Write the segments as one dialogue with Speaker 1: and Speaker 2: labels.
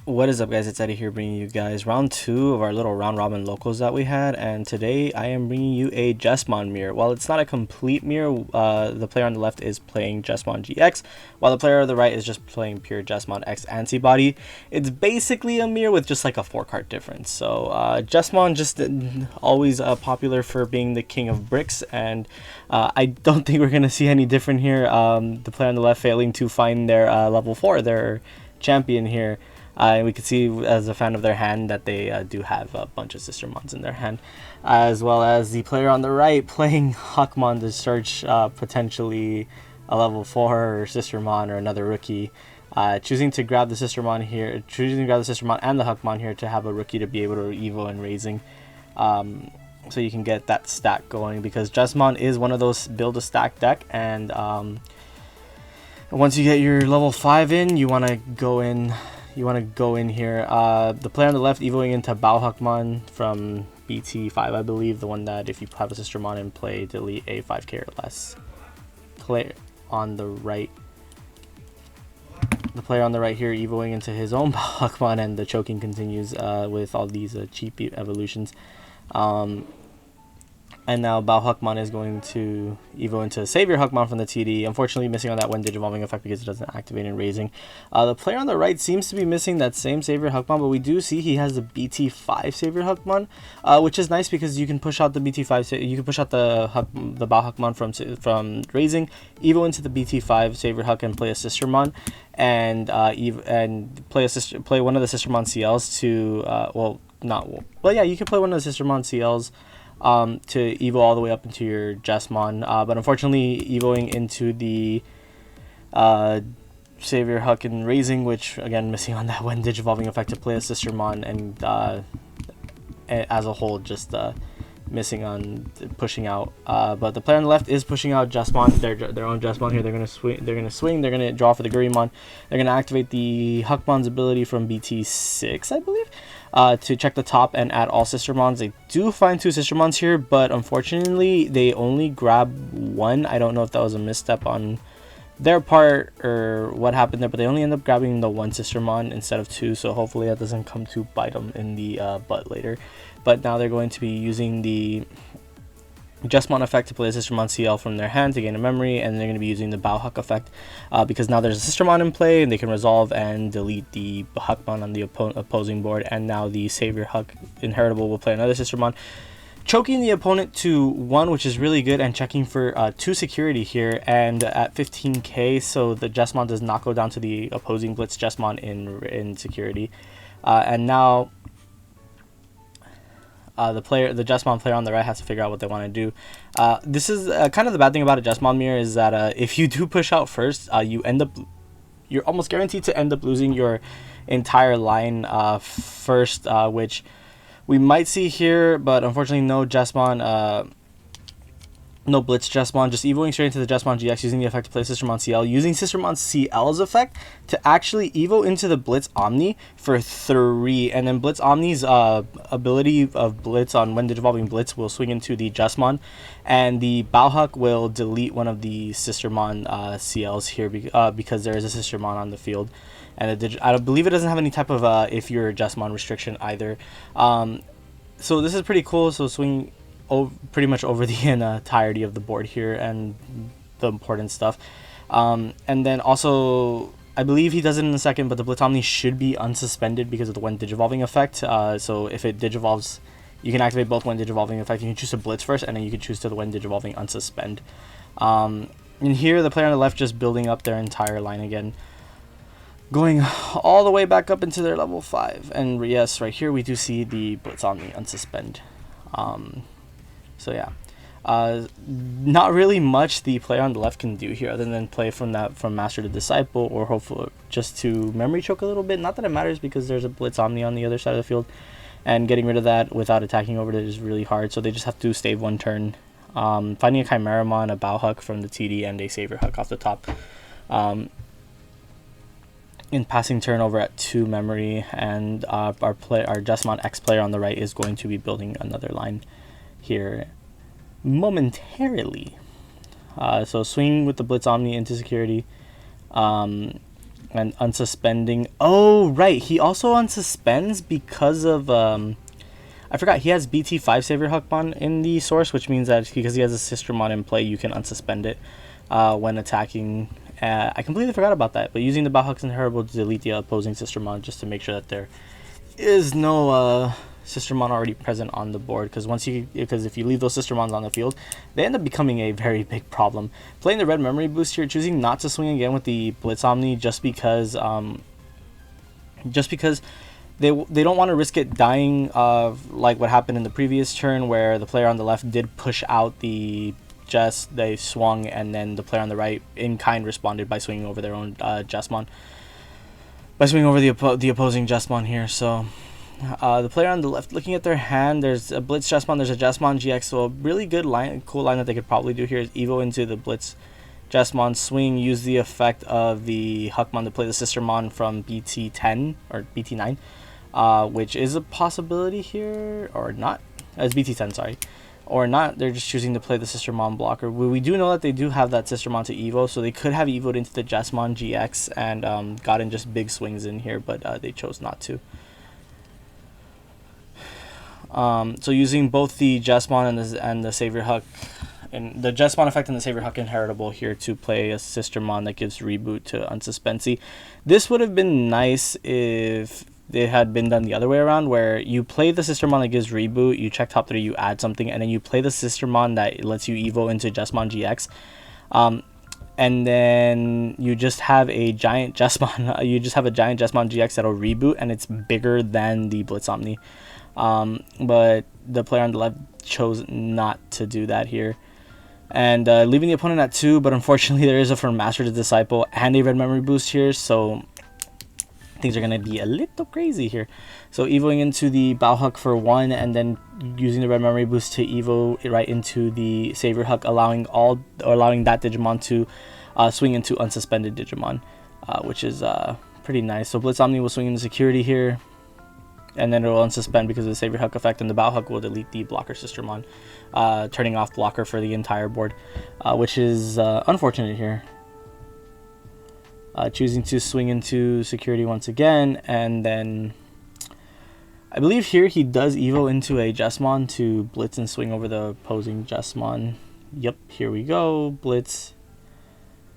Speaker 1: What is up, guys? It's Eddie here bringing you guys round 2 of our little round robin locals that we had, and today I am bringing you a Jesmon mirror. While it's not a complete mirror, the player on the left is playing Jesmon GX, while the player on the right is just playing pure Jesmon X-Antibody. It's basically a mirror with just like a 4-card difference. So Jesmon just always popular for being the king of bricks, and I don't think we're going to see any different here. The player on the left failing to find their level 4, their champion here. We can see as a fan of their hand that they do have a bunch of Sistermons in their hand, as well as the player on the right playing Huckmon to search potentially a level 4 or Sistermon or another rookie, choosing to grab the Sistermon here, choosing to grab the Sistermon and the Huckmon here to have a rookie to be able to Evo and raising, so you can get that stack going, because Jesmon is one of those build a stack deck, and once you get your level 5 in, you want to go in. Here. The player on the left evoing into Bao Huckmon from BT5, I believe, the one that if you have a Sistermon in play, delete a 5k or less. Player on the right here evoing into his own Bao Huckmon, and the choking continues with all these cheap evolutions. And now Bao Huckmon is going to evo into Savior Huckmon from the TD. Unfortunately, missing on that one Digivolving effect because it doesn't activate in raising. The player on the right seems to be missing that same Savior Huckmon, but we do see he has the BT5 Savior Huckmon, which is nice because you can push out the BT5. You can push out the Bao Huckmon from raising, evo into the BT5 Savior Huck and play a Sistermon, and play one of the Sistermon CLs to you can play one of the Sistermon CLs. To evo all the way up into your Jesmon, but unfortunately evoing into the Savior Huck and raising, which again missing on that one Digivolving effect to play a Sistermon, and as a whole just missing on pushing out. But the player on the left is pushing out Jesmon, their own Jesmon here. They're gonna swing. They're gonna draw for the Gurumon. They're gonna activate the Huckmon's ability from BT6, I believe. To check the top and add all Sistermons. They do find 2 Sistermons here, but unfortunately they only grab 1. I don't know if that was a misstep on their part or what happened there, but they only end up grabbing the 1 Sistermon instead of 2, so hopefully that doesn't come to bite them in the butt later. But now they're going to be using the Jesmon effect to play a Sistermon CL from their hand to gain a memory, and they're going to be using the Bao Huck effect because now there's a Sistermon in play, and they can resolve and delete the Huckmon on the opposing board, and now the Savior Huck Inheritable will play another Sistermon, choking the opponent to 1, which is really good, and checking for 2 security here, and at 15k, so the Jesmon does not go down to the opposing Blitz Jesmon in security, and now the Jesmon player on the right has to figure out what they want to do. This is kind of the bad thing about a Jesmon mirror, is that if you do push out first, you're almost guaranteed to end up losing your entire line first, which we might see here, but unfortunately no Jesmon. No Blitz Jesmon, just evoing straight into the Jesmon GX using the effect to play Sistermon CL, using Sistermon CL's effect to actually evo into the Blitz Omni for 3, and then Blitz Omni's ability of Blitz on when Digivolving Blitz will swing into the Jesmon, and the Bao Huck will delete one of the Sistermon CLs here because there is a Sistermon on the field, and I believe it doesn't have any type of if you're a Jesmon restriction either. So this is pretty cool. So swing pretty much over the entirety of the board here and the important stuff, and then also I believe he does it in a second, but the Blitz Omni should be unsuspended because of the one Digivolving effect. So if it Digivolves, you can activate both one Digivolving effect. You can choose to Blitz first, and then you can choose to the one Digivolving unsuspend. And here the player on the left just building up their entire line again, going all the way back up into their level 5, and yes, right here we do see the Blitz Omni unsuspend. So yeah, not really much the player on the left can do here other than play from Master to Disciple, or hopefully just to memory choke a little bit. Not that it matters because there's a Blitz Omni on the other side of the field, and getting rid of that without attacking over it is really hard, so they just have to stave 1 turn. Finding a Chimeramon, a Bao Huck from the TD, and a Savior Huck off the top. In passing turn over at 2 memory, and our Jesmon X player on the right is going to be building another line here momentarily. So swing with the Blitz Omni into security, and And unsuspending. Oh, right. He also unsuspends because of I forgot he has BT5 Savior Huckmon in the source, which means that because he has a Sistermon in play, you can unsuspend it when attacking. I completely forgot about that, but using the Bauhuck's Inheritable to delete the opposing Sistermon just to make sure that there is no Sistermon already present on the board, because if you leave those Sistermons on the field, they end up becoming a very big problem. Playing the red memory boost here, choosing not to swing again with the Blitz Omni just because they don't want to risk it dying like what happened in the previous turn, where the player on the left did push out the Jess, they swung, and then the player on the right in kind responded by swinging over their own Jesmon, by swinging over the opposing Jesmon here. So the player on the left looking at their hand, there's a Blitz Jesmon, there's a Jesmon GX, so a really good cool line that they could probably do here is Evo into the Blitz Jesmon, swing, use the effect of the Huckmon to play the Sistermon from BT10 or BT9, which is a possibility here, or not. It's BT10, sorry. Or not, they're just choosing to play the Sistermon blocker. We do know that they do have that Sistermon to Evo, so they could have Evoed into the Jesmon GX and gotten just big swings in here, but they chose not to. So using both the Jesmon and the Savior Huck, and the Jesmon effect and the Savior Huck Inheritable here to play a Sistermon that gives reboot to unsuspensi. This would have been nice if it had been done the other way around, where you play the Sistermon that gives reboot, you check top 3, you add something, and then you play the Sistermon that lets you Evo into Jesmon GX. And then you just have a giant Jesmon, Jesmon GX that'll reboot, and it's bigger than the Blitz Omni. But the player on the left chose not to do that here, and leaving the opponent at 2, but unfortunately there is a from Master to Disciple and a red memory boost here, so things are going to be a little crazy here. So evoing into the Bauhuck for 1, and then using the red memory boost to evo right into the Savior Huck, allowing that Digimon to swing into unsuspended Digimon, which is pretty nice. So Blitz Omni will swing into security here, and then it will unsuspend because of the Savior Huck effect, and the Bauhuck will delete the blocker Sistermon, turning off blocker for the entire board, which is unfortunate here. Choosing to swing into security once again, and then I believe here he does evo into a Jesmon to blitz and swing over the opposing Jesmon. Yep, here we go. Blitz,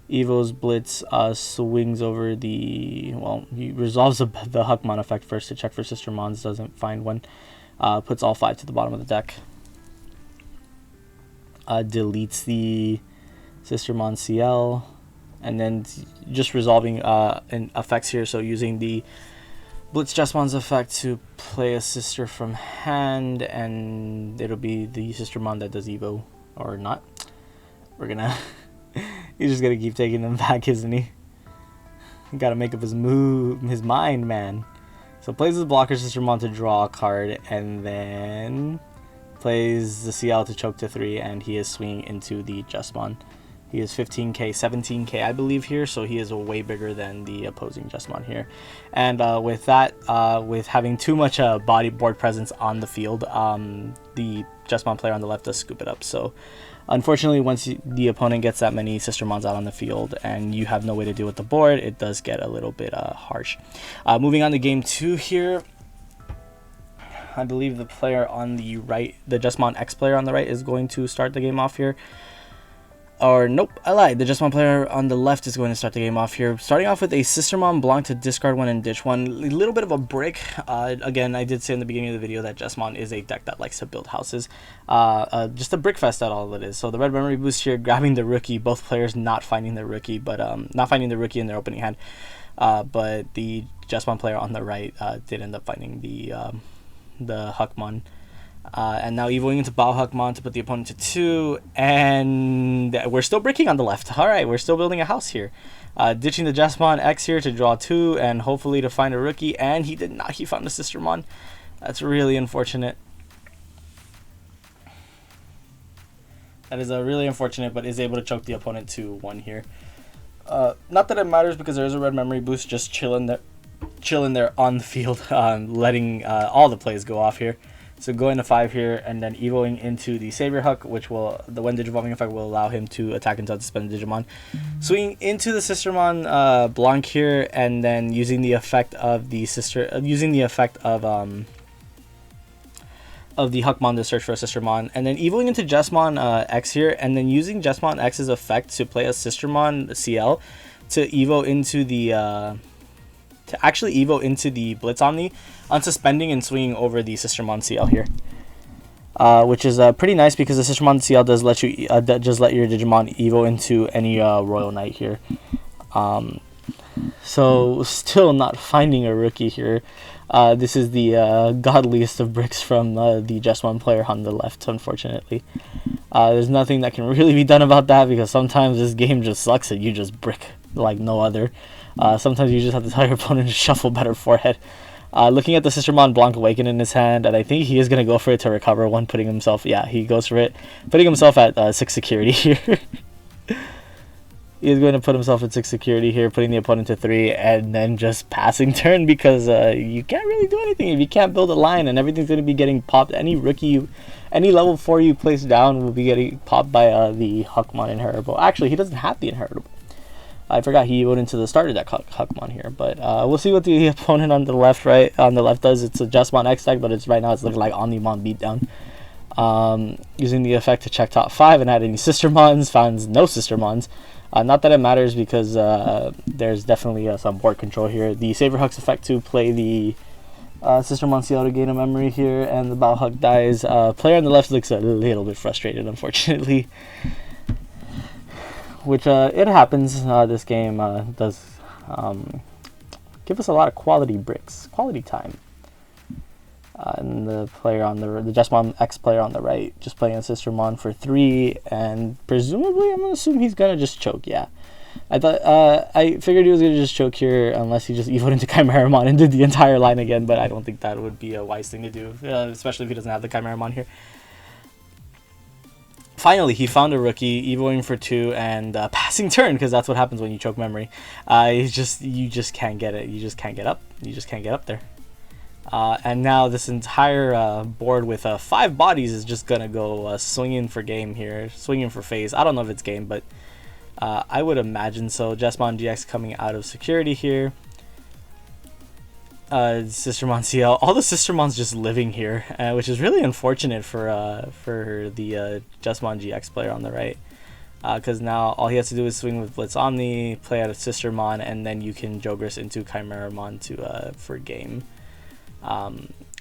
Speaker 1: evos, blitz, swings over the, well, he resolves the Huckmon effect first to check for Sistermons, doesn't find one, puts all 5 to the bottom of the deck, deletes the Sistermon CL, and then just resolving effects here. So using the Blitz Jesmon's effect to play a sister from hand, and it'll be the Sistermon that does Evo, or not. We're gonna he's just gonna keep taking them back, isn't he? Gotta make up his mind, man. So plays his blocker Sistermon to draw a card, and then plays the CL to choke to 3, and he is swinging into the Jesmon. He is 15k, 17k, I believe here, so he is way bigger than the opposing Jesmon here. And with that, with having too much body board presence on the field, the Jesmon player on the left does scoop it up. So unfortunately, once the opponent gets that many Sistermons out on the field and you have no way to deal with the board, it does get a little bit harsh. Moving on to game 2 here. I believe the player on the right, the Jesmon X player on the right, is going to start the game off here. Or nope, I lied. The Jesmon player on the left is going to start the game off here. Starting off with a Sistermon Blanc to discard 1 and ditch 1. A little bit of a brick. Again, I did say in the beginning of the video that Jesmon is a deck that likes to build houses. Just a brick fest, that all it is. So the red memory boost here, grabbing the rookie. Both players not finding the rookie, but not finding the rookie in their opening hand. But the Jesmon player on the right did end up finding the Huckmon. And now evoing into Bauhuckmon to put the opponent to 2, and we're still bricking on the left. Alright, we're still building a house here. Ditching the Jesmon X here to draw 2, and hopefully to find a rookie, and he did not. He found a Sistermon. That's really unfortunate. That is really unfortunate, but is able to choke the opponent to 1 here. Not that it matters, because there is a red memory boost just chilling there on the field, letting all the plays go off here. So go into 5 here, and then evoing into the Savior Hook, which will, the when Digivolving effect will allow him to attack until suspend Digimon. Swinging into the Sistermon Blanc here, and then using the effect of the the Huckmon to search for a Sistermon, and then evoing into Jesmon X here, and then using Jesmon X's effect to play a Sistermon CL to evo into the Blitz Omni, unsuspending and swinging over the Sistermon CL here, which is pretty nice because the Sistermon CL does let you just let your Digimon evo into any Royal Knight here. So still not finding a rookie here. This is the godliest of bricks from the Jesmon player on the left, unfortunately. There's nothing that can really be done about that because sometimes this game just sucks and you just brick like no other. Sometimes you just have to tell your opponent to shuffle better forehead. Looking at the Sistermon Blanc Awaken in his hand, and I think he is going to go for it to recover one, putting himself, yeah, he goes for it, putting himself at 6 security here. He is going to put himself at 6 security here, putting the opponent to 3, and then just passing turn because you can't really do anything if you can't build a line, and everything's going to be getting popped. Any rookie, any level 4 you place down will be getting popped by the Huckmon Inheritable. Actually, he doesn't have the Inheritable. I forgot he went into the starter deck Huckmon here, but we'll see what the opponent on the left does. It's a Jesmon X deck, but right now it's looking like Omnimon Beatdown. Using the effect to check top 5 and add any Sistermons, finds no Sistermons. Not that it matters because there's definitely some board control here. The Saber Huck's effect to play the Sistermon CL to gain a memory here, and the Bao Huck dies. Player on the left looks a little bit frustrated, unfortunately. Which it happens. This game does give us a lot of quality bricks, quality time. And the player on the Jesmon X player on the right just playing a Sistermon for 3, and presumably I'm gonna assume he's gonna just choke. Yeah, I figured he was gonna just choke here unless he just evoed into Chimeramon and did the entire line again, but I don't think that would be a wise thing to do, especially if he doesn't have the Chimeramon here. Finally, he found a rookie, evoing for 2 and passing turn, because that's what happens when you choke memory. You just can't get it. You just can't get up. You just can't get up there. And now this entire board with 5 bodies is just gonna go swinging for game here, swinging for phase. I don't know if it's game, but I would imagine so. Jesmon GX coming out of security here. Sistermon CL, all the Sistermons just living here, which is really unfortunate for the Jesmon GX player on the right, because now all he has to do is swing with Blitz Omni, play out a Sistermon, and then you can Jogress into Chimeramon to for game. Well,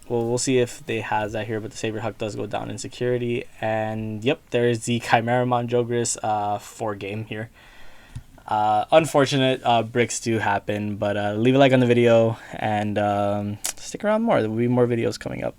Speaker 1: we'll see if they has that here, but the Saber Huck does go down in security, and yep, there's the Chimeramon Jogress for game here. Unfortunate, bricks do happen, but leave a like on the video and stick around more. There will be more videos coming up.